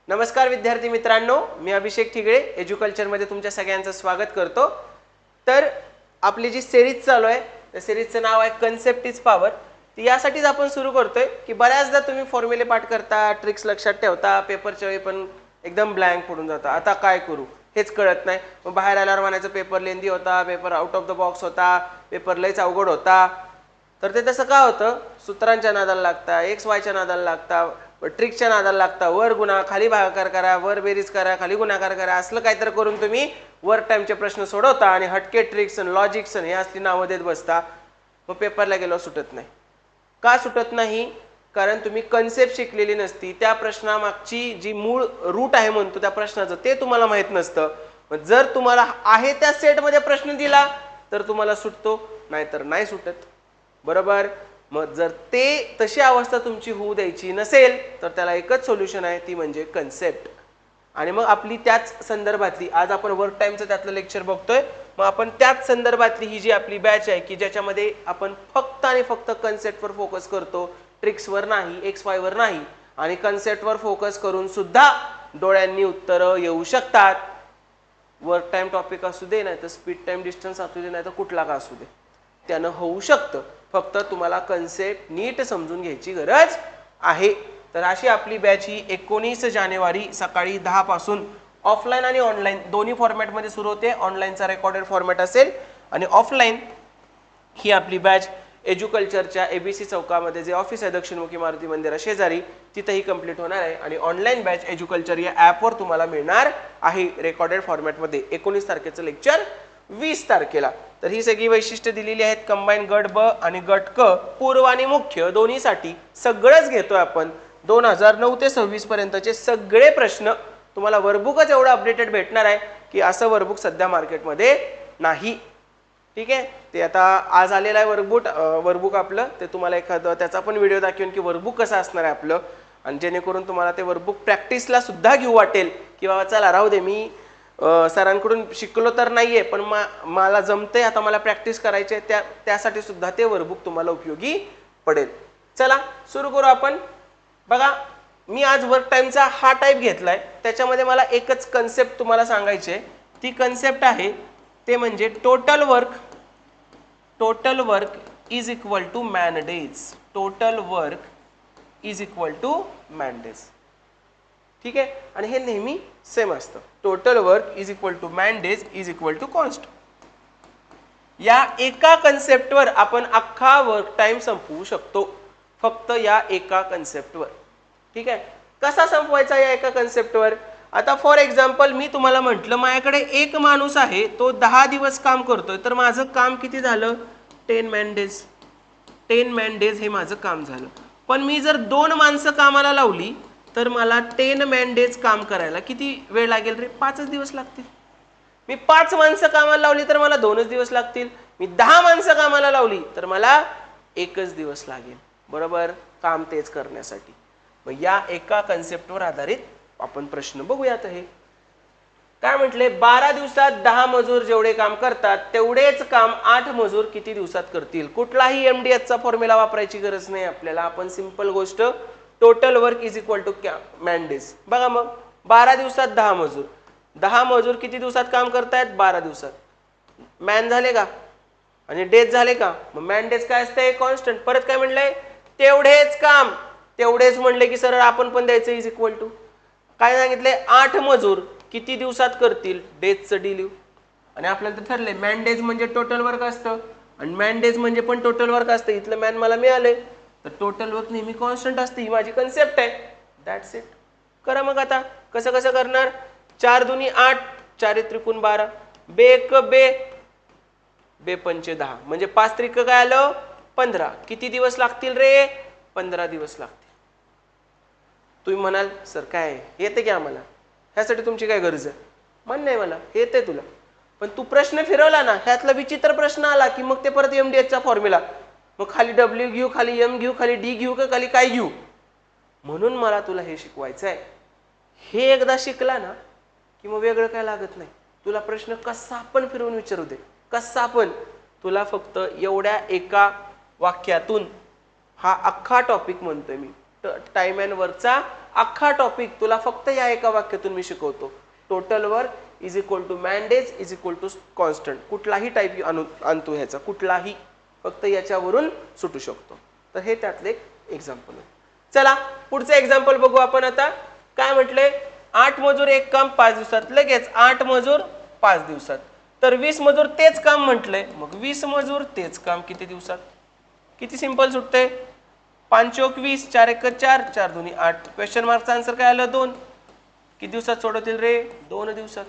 नमस्कार विद्यार्थी मित्रांनो, मी अभिषेक ठिगळे एज्युकल्चर मध्ये तुमच्या सगळ्यांचं स्वागत करतो। तर आपली जी सिरीज चालू आहे त्या सिरीजचं नाव आहे कन्सेप्ट इज पॉवर। ती यासाठीच आपण सुरू करतोय की बऱ्याचदा तुम्ही फॉर्म्युले पाठ करता, ट्रिक्स लक्षात ठेवता, पेपरच्या वेळी पण एकदम ब्लँक पडून जाता, आता काय करू हेच कळत नाही। मग बाहेर आल्यावर म्हणायचं पेपर लेंदी होता, paper out of the box होता, पेपर लयच अवघड होता। तर ते तसं का होतं? सूत्रांच्या नादाला लागता, एक्स वायच्या नादाला लागता, ट्रिकच्या नादाला लागता, वर गुणा खाली भागाकार करा, वर बेरीज करा, खाली गुणाकार करा, असलं काहीतरी करून तुम्ही वर टाइमचे प्रश्न सोडवता आणि हटके ट्रिक्स आणि लॉजिक्स हे असली नावं देत बसता। मग पेपरला गेलो सुटत नाही। का सुटत नाही? कारण तुम्ही कन्सेप्ट शिकलेली नसती, त्या प्रश्नामागची जी मूळ रूट आहे म्हणतो त्या प्रश्नाचं ते तुम्हाला माहित नसतं। जर तुम्हाला आहे त्या सेटमध्ये प्रश्न दिला तर तुम्हाला सुटतो, नाहीतर नाही सुटत, बरोबर। मग जर ते तशी अवस्था तुमची होऊ द्यायची नसेल तर त्याला एकच सोल्युशन आहे, ती म्हणजे कन्सेप्ट। आणि मग आपली त्याच संदर्भातली आज आपण वर्क टाइमचं त्यातलं लेक्चर बघतोय। मग आपण त्याच संदर्भातली ही जी आपली बॅच आहे की ज्याच्यामध्ये आपण फक्त आणि फक्त कन्सेप्टवर फोकस करतो, ट्रिक्सवर नाही, एक्स वाय वर नाही, आणि कन्सेप्टवर फोकस करून सुद्धा डोळ्यांनी उत्तरं येऊ शकतात। वर्क टाइम टॉपिक असू दे, नाही तर स्पीड टाइम डिस्टन्स असू दे, नाही तर कुठला का असू दे, त्यानं होऊ शकतं। फक्त तुम्हाला कन्सेप्ट नीट समजून घ्यायची गरज आहे। तर अशी आपली बॅच ही 19 जानेवारी सकाळी 10 पासून ऑफलाईन आणि ऑनलाईन दोन्ही फॉर्मॅटमध्ये सुरू होते। ऑनलाईनचा रेकॉर्डेड फॉर्मॅट असेल आणि ऑफलाईन ही आपली बॅच एज्युकल्चरच्या एबीसी चौकामध्ये जे ऑफिस आहे दक्षिणमुखी मारुती मंदिरा शेजारी तिथेही कंप्लीट होणार आहे। आणि ऑनलाईन बॅच एज्युकल्चर या ॲपवर तुम्हाला मिळणार आहे रेकॉर्डेड फॉर्मॅटमध्ये 19 तारखेचं लेक्चर 20 तारखेला। तर ही सगळी वैशिष्ट्ये दिलेली आहेत। कंबाईन गट ब आणि गट क पूर्व आणि मुख्य दोन्हीसाठी सगळंच घेतोय आपण। 2009 ते 26 पर्यंतचे सगळे प्रश्न तुम्हाला वर्कबुकच एवढं अपडेटेड भेटणार आहे की असं वर्कबुक सध्या मार्केटमध्ये नाही, ठीक आहे। ते आता आज आलेलं आहे वर्कबुक आपलं, ते तुम्हाला एखादं त्याचा पण व्हिडिओ दाखवेन की वर्कबुक कसं असणार आहे आपलं, आणि जेणेकरून तुम्हाला ते वर्कबुक प्रॅक्टिसला सुद्धा घेऊ वाटेल की बाबा चला राहू दे, मी सरांकडून शिकलो तर नाहीये पण मला जमते, आता मला प्रॅक्टिस करायची, त्यासाठी सुद्धा ते वर्कबुक तुम्हाला उपयोगी पडेल। चला सुरू करू आपण। बघा, मी आज वर्क टाइमचा हा टाइप घेतलाय, त्याच्यामध्ये मला एकच कन्सेप्ट तुम्हाला सांगायची आहे। ती कन्सेप्ट आहे ते म्हणजे total work is equal to man days. Total work is equal to man days, ठीक आहे। आणि हे नेहमी सेम असतं, total work is equal to man days is equal to constant. या एका कन्सेप्टवर आपण अख्खा वर्क टाइम संपवू शकतो, फक्त या एका कन्सेप्टवर, ठीक आहे। कसा संपवायचा या एका कन्सेप्टवर? आता फॉर एक्झाम्पल मी तुम्हाला म्हटलं माझ्याकडे एक माणूस आहे, तो 10 दिवस काम करतोय, तर माझं काम किती झालं? 10 मॅन डेज। 10 मॅन डेज हे माझं काम झालं। पण मी जर 2 माणसं कामाला लावली तर मला 10 मॅन डेज काम करायला किती वेळ लागेल रे? 5 दिवस लागतील। मी 5 माणसं कामाला लावली तर मला 2 दिवस लागतील। मी 10 माणसं कामाला लावली तर मला 1 दिवस लागेल, बरोबर, काम तेच करण्यासाठी। मग या एका कन्सेप्टवर आधारित आपण प्रश्न बघूयात। हे काय म्हटले? 12 दिवसात 10 मजूर जेवढे काम करतात तेवढेच काम 8 मजूर किती दिवसात करतील? कुठलाही एमडीएच चा फॉर्म्युला वापरायची गरज नाही आपल्याला। आपण सिंपल गोष्ट total work is equal to man days. बघा, मग 12 दिवसात 10 मजूर, 10 मजूर किती दिवसात काम करतायत? 12 दिवसात। मॅन झाले का आणि डेज झाले का? मग मॅन डेज काय असते? कॉन्स्टंट। परत काय म्हणलंय? तेवढेच काम, तेवढेच म्हणले की सरळ आपण पण द्यायचं इज इक्वल टू काय सांगितले? 8 मजूर किती दिवसात करतील? डेजचं डी लिहू। आणि आपल्याला तर ठरलंय मॅन डेज म्हणजे टोटल वर्क असतं आणि मॅन डेज म्हणजे पण टोटल वर्क असतं। इथलं मॅन मला मिळाले तर टोटल वर्क नेहमी कॉन्स्टंट असते, ही माझी कन्सेप्ट आहे। That's it. करा मग आता कसं कसं करणार? 4 दुनी 8, 4 त्रिकोण 12, बे बे पंचे 10, म्हणजे 5 त्रिक काय आलं? 15। किती दिवस लागतील रे? 15 दिवस लागतील। तुम्ही म्हणाल सर काय येते की आम्हाला, ह्यासाठी तुमची काय गरज आहे? म्हण नाही मला येते तुला, पण तू प्रश्न फिरवला ना, ह्यातला विचित्र प्रश्न आला की मग ते परत एमडीएचचा फॉर्म्युला, मग खाली डब्ल्यू घेऊ, खाली एम घेऊ, खाली डी घेऊ का खाली काय घेऊ? म्हणून मला तुला हे शिकवायचं आहे। हे एकदा शिकला ना की मग वेगळं काय लागत नाही। तुला प्रश्न कसा पण फिरवून विचारू दे, कसा पण, तुला फक्त एवढ्या एका वाक्यातून हा अख्खा टॉपिक म्हणतोय मी, टाइम अँड वर्कचा अख्खा टॉपिक तुला फक्त या एका वाक्यातून मी शिकवतो. Total work is equal to man days is equal to constant. कुठलाही टाईप आणतो ह्याचा, कुठलाही, फक्त याच्यावरून सुटू शकतो. तर हे त्यातले एक एक्झाम्पल आहे. चला पुढचं एक्झाम्पल बघू आपण आता. काय म्हटलंय? 8 मजूर एक काम 5 दिवसात. लगेच 8 मजूर 5 दिवसात. तर 20 मजूर तेच काम म्हटलंय, मग 20 मजूर तेच काम किती दिवसात? किती सिंपल सुटतंय. 5 चोक 20, 4 एक 4, 4 दोन्ही 8. क्वेश्चन मार्कचा आन्सर काय आलं? 2. किती दिवसात सोडवतील रे? 2 दिवसात.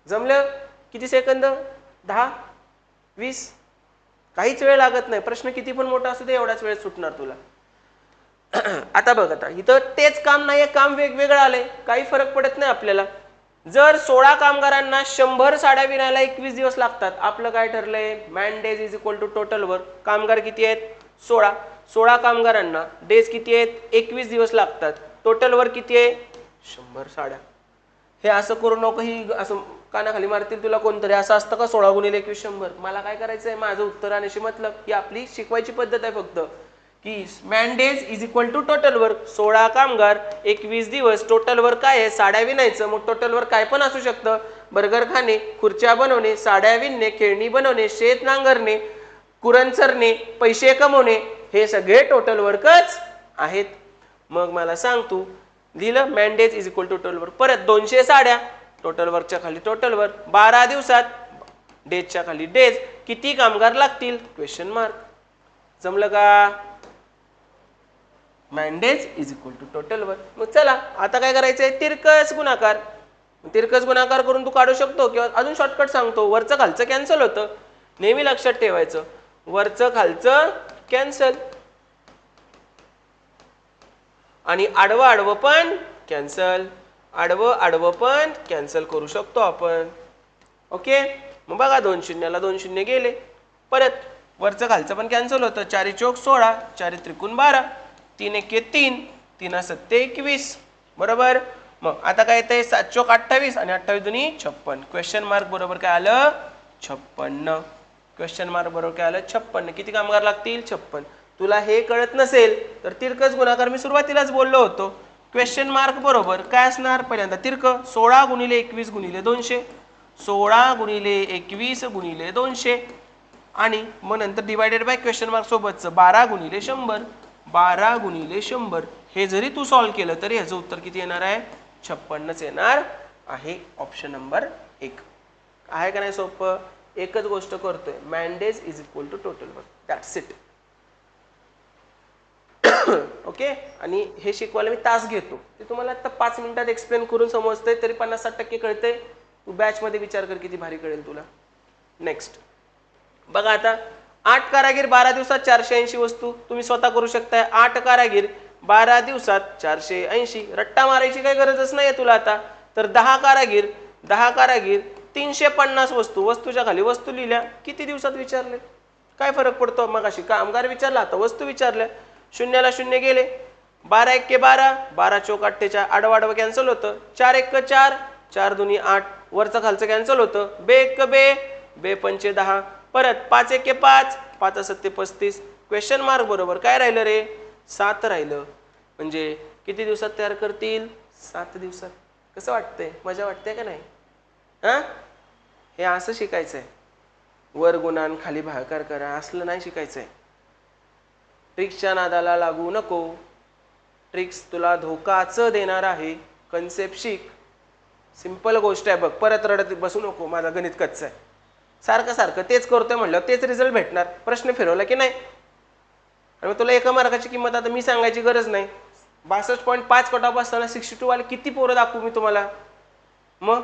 जमलं? किती सेकंद? 10, 20. काहीच वेळ लागत नाही. प्रश्न किती पण मोठा असू दे, एवढाच वेळ सुटणार तुला. आता बघ, आता इथं तेच काम नाहीये, काम वेगवेगळं आलंय, काही फरक पडत नाही आपल्याला. जर 16 कामगारांना 100 साड्या विणायला 21 दिवस लागतात, आपलं काय ठरलंय? Man days is equal to total work. कामगार किती आहेत? 16. 16 कामगारांना डेज किती आहेत? 21 दिवस लागतात. टोटल वर्क किती आहे? 100 साड्या. हे असं करू नको, ही असं कानाखाली मारतील तुला कोणतरी. असं असतं का 16 गुणिले 21 100? मला काय करायचंय? माझं उत्तर आणण्याशी मतलब. ही आपली शिकवायची पद्धत आहे फक्त, की man days is equal to total work. 16 कामगार 21 दिवस. टोटल वर्क काय आहे? साड्या विणायचं. मग टोटल वर्क काय पण असू शकतं. बर्गर खाणे, खुर्च्या बनवणे, साड्या विणणे, खेळणी बनवणे, शेत नांगरणे, कुरण चरणे, पैसे कमवणे, हे सगळे टोटल वर्कच आहेत. मग मला सांग, तू लिहिलं man days is equal to total work. परत 200 साड्या, टोटल वर्कच्या खाली टोटल वर्क. 12 दिवसात, डेजच्या खाली डेज. किती कामगार लागतील? Question mark. जमलं का? Man days is equal to total work. मग चला आता काय करायचंय? तिरकस गुणाकार. तिरकस गुणाकार करून तू काढू शकतो, किंवा अजून शॉर्टकट सांगतो, वरचं खालचं कॅन्सल होतं. नेहमी लक्षात ठेवायचं, वरचं खालचं कॅन्सल, आणि आडवं आडवं पण कॅन्सल. आडवं आडवं पण कॅन्सल करू शकतो आपण. ओके, मग बघा 2 शून्याला 2 शून्य गेले. परत वरचं खालचं पण कॅन्सल होतं. 4 चोक 16, 4 त्रिकोण 12, 3 एके 3, 3 सत्ते 21. बरोबर. मग आता काय येतंय? 7 चोक 28 आणि 28 दुनी 56. क्वेश्चन मार्क बरोबर काय आलं? 56. क्वेश्चन मार्क बरोबर काय आलं? 56. किती कामगार लागतील? 56. तुला हे कळत नसेल तर तिरकस गुणाकार मी सुरुवातीलाच बोललो होतो. क्वेश्चन मार्क बरोबर काय असणार? पहिल्यांदा तिरक 16 गुणिले 21 गुणिले 200. 16 गुणिले 21 गुणिले 200, आणि मग नंतर डिवायडेड बाय क्वेश्चन मार्क सोबतचं 12 गुणिले 100. 12 गुणिले 100. हे जरी तू सॉल्व्ह केलं तरी ह्याचं उत्तर किती येणार आहे? 56च येणार आहे. ऑप्शन नंबर 1 आहे का नाही सोपं? एकच गोष्ट करतोय, man days is equal to total work. That's it. Okay. आणि हे शिकवायला मी तास घेतो, ते तुम्हाला आता 5 मिनिटात एक्सप्लेन करून समजतंय, तरी 50-60% कळतंय. तू बॅच मध्ये विचार कर किती भारी कळेल तुला. नेक्स्ट बघा आता, 8 कारागीर 12 दिवसात 480 वस्तू. तुम्ही स्वतः करू शकताय. 8 कारागीर 12 दिवसात 480. रट्टा मारायची काही गरजच नाहीये तुला आता. तर 10 कारागीर 350 वस्तू. वस्तूच्या खाली वस्तू लिहिल्या. किती दिवसात विचारले? काय फरक पडतो? मग अशी कामगार विचारला, आता वस्तू विचारल्या. शून्याला शून्य गेले. 12 एके 12, 12 चोक 48. आडवाडवं कॅन्सल होतं. 4 एक 4, 4 दुनी 8. वरचं खालचं कॅन्सल होतं. बे एक बे, बे पंचे 10. परत 5 एके 5, 5 सत्ते 35. क्वेश्चन मार्क बरोबर काय राहिलं रे? 7 राहिलं. म्हणजे किती दिवसात तयार करतील? 7 दिवसात. कसं वाटतंय? मजा वाटते का नाही? हा, हे असं शिकायचंय. वर गुणान खाली भागाकार करा असलं नाही शिकायचंय. ट्रिक्सच्या नादाला लागू नको. ट्रिक्स तुला धोकाच देणार आहे. कन्सेप्ट शिक. सिंपल गोष्ट आहे बघ. परत रडत बसू नको, माझा गणित कच्चा आहे. सारखं सारखं तेच करतोय म्हणलं तेच रिझल्ट भेटणार. प्रश्न फिरवला की नाही. आणि मग तुला एका मार्काची किंमत आता मी सांगायची गरज नाही. 62.5 कट ऑफ असताना 62 वाले किती पोरं दाखवू मी तुम्हाला? मग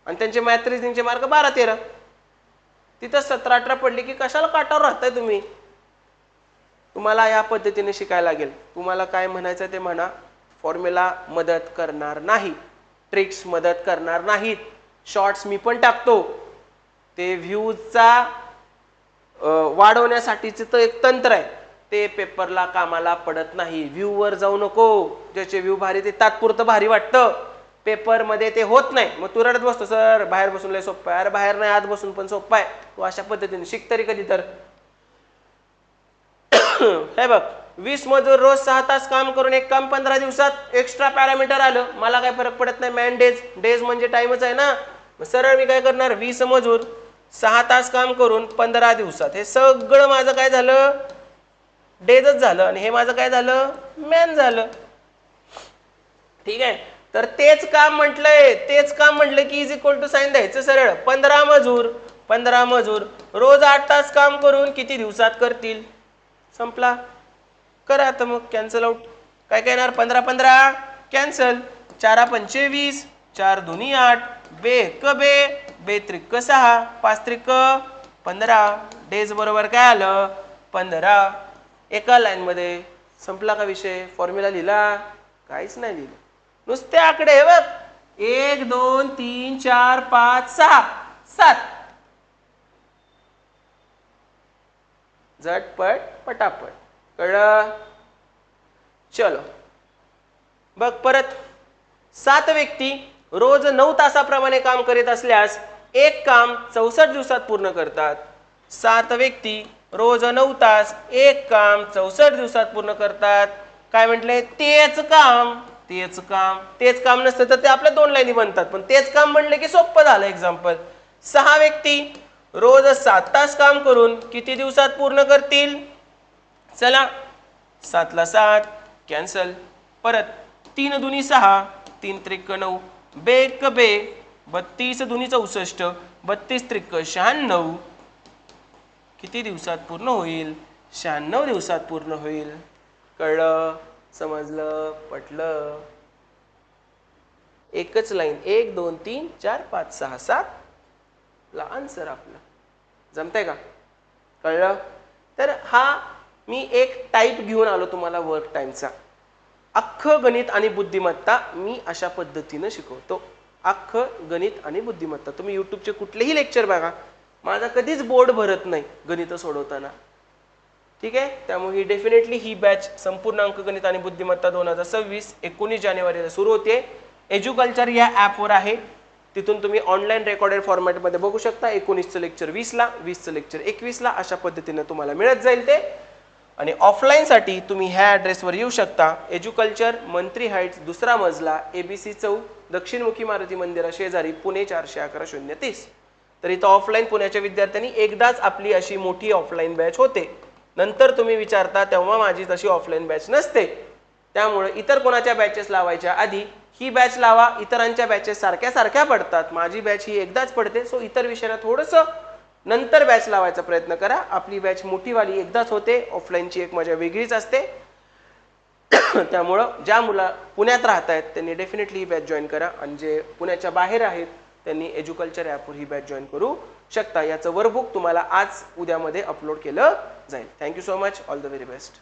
आणि त्यांचे मॅथ रिझनिंगचे मार्क 12-13. तिथं 17-18 पडली की कशाला काटावर राहताय तुम्ही? तुम्हाला या पद्धतीने शिकायला लागेल. तुम्हाला काय म्हणायचं ते म्हणा. फॉर्म्युला मदत करणार नाही, ट्रिक्स मदत करणार नाहीत. शॉर्ट्स मी पण टाकतो, ते व्ह्यूजचा वाढवण्यासाठीचं तर एक तंत्र आहे. ते पेपरला कामाला पडत नाही. व्ह्यू वर जाऊ नको. ज्याचे व्ह्यू भारी ते तात्पुरतं भारी वाटतं, पेपर मध्ये ते होत नाही. मग तू रडत बसतो, सर बाहेर बसून लय सोपं आहे. अरे बाहेर नाही, आत बसून पण सोपं आहे. तू अशा पद्धतीने शिक तरी कधी तर. हे बघ, 20 मजूर रोज 6 तास काम करून एक काम 15 दिवसात एक्स्ट्रा पॅरामीटर आलं, मला काय फरक पडत नाही, मॅन डेज, डेज म्हणजे टाइमच आहे ना, मग सरळ मी काय करणार, 20 मजूर 6 तास काम करून 15 दिवसात, हे सगळं माझं काय झालं, डेजच झालं, आणि हे माझं काय झालं, मॅन झालं. ठीक आहे, तर तेच काम म्हटलंय, तेच काम म्हटलं की इज इक्वल टू साइन द्यायचं सरळ. 15 मजूर रोज 8 तास काम करून किती दिवसात करतील, संपला. करा आता मग कॅन्सल आउट. काय काय येणार, 15 15 कॅन्सल, 4 पंचे 20, 4 दुनी 8, बे क बे, बे त्रिक 6, 5 त्रिक 15, डेज बरोबर काय आलं 15. एका लाईन मध्ये संपला का विषय. फॉर्म्युला लिहिला, काहीच नाही लिहिलं, नुसते आकडे. हे बघ, 1 2 3 4 5 6 7, झटपट पटापट. कळलं. चलो बघ परत, 7 व्यक्ती रोज 9 तासाप्रमाणे काम करीत असल्यास एक काम 64 दिवसात पूर्ण करतात. 7 व्यक्ती रोज 9 तास एक काम 64 दिवसात पूर्ण करतात. काय म्हटलंय, तेच काम, तेच काम. तेच काम नसतं तर ते आपल्या 2 लाईनी बनतात, पण तेच काम म्हणले की सोपं झालं. एक्झाम्पल, 6 व्यक्ती रोज 7 तास काम करून किती दिवसात पूर्ण करतील. चला, 7 ला 7 कॅन्सल. परत 3 दुनी 6, 3 त्रिक 9, बे क बे, 32 दुनी 64, 32 त्रिक 96, किती दिवसात पूर्ण होईल, 96 दिवसात पूर्ण होईल. कळलं, समजलं, पटलं. एकच लाईन, 1 2 3 4 5 6 7 ला आन्सर आपलं. जमतंय का. कळलं. तर हा मी एक टाईप घेऊन आलो तुम्हाला वर्क टाइमचा. अख्खं गणित आणि बुद्धिमत्ता मी अशा पद्धतीनं शिकवतो. अख्खं गणित आणि बुद्धिमत्ता. तुम्ही युट्यूबचे कुठलेही लेक्चर बघा, माझा कधीच बोर्ड भरत नाही गणित सोडवताना. ठीक आहे, त्यामुळे डेफिनेटली ही बॅच संपूर्ण अंकगणित आणि बुद्धिमत्ता 2026 19 जानेवारीला सुरू होते. एज्युकल्चर या ॲपवर आहे, तिथून तुम्ही ऑनलाईन रेकॉर्डेड फॉर्मॅटमध्ये बघू शकता. 19चं लेक्चर 20ला, 20चं लेक्चर 21ला, अशा पद्धतीने तुम्हाला मिळत जाईल ते. आणि ऑफलाईनसाठी तुम्ही ह्या ॲड्रेसवर येऊ शकता. एज्युकल्चर, मंत्री हाईट्स, 2रा मजला, ABC चौक, दक्षिणमुखी मारुती मंदिरा शेजारी, पुणे 411030. तर इथं ऑफलाईन पुण्याच्या विद्यार्थ्यांनी एकदाच आपली अशी मोठी ऑफलाईन बॅच होते. नंतर तुम्ही विचारता तेव्हा माझी तशी ऑफलाईन बॅच नसते. त्यामुळे इतर कोणाच्या बॅचेस लावायच्या आधी ही बॅच लावा. इतरांच्या बॅचेस सारख्या सारख्या पडतात, माझी बॅच ही एकदाच पडते. सो इतर विषयाला थोडंसं नंतर बॅच लावायचा प्रयत्न करा. आपली बॅच मोठीवाली एकदाच होते. ऑफलाईनची एक मजा वेगळीच असते. त्यामुळं ज्या मुलं पुण्यात राहत आहेत त्यांनी डेफिनेटली ही बॅच जॉईन करा, आणि जे पुण्याच्या बाहेर आहेत त्यांनी एज्युकल्चर ॲपवर ही बॅच जॉईन करू शकता. याचं वर्कबुक तुम्हाला आज उद्यामध्ये अपलोड केलं जाईल. Thank you so much. All the very best.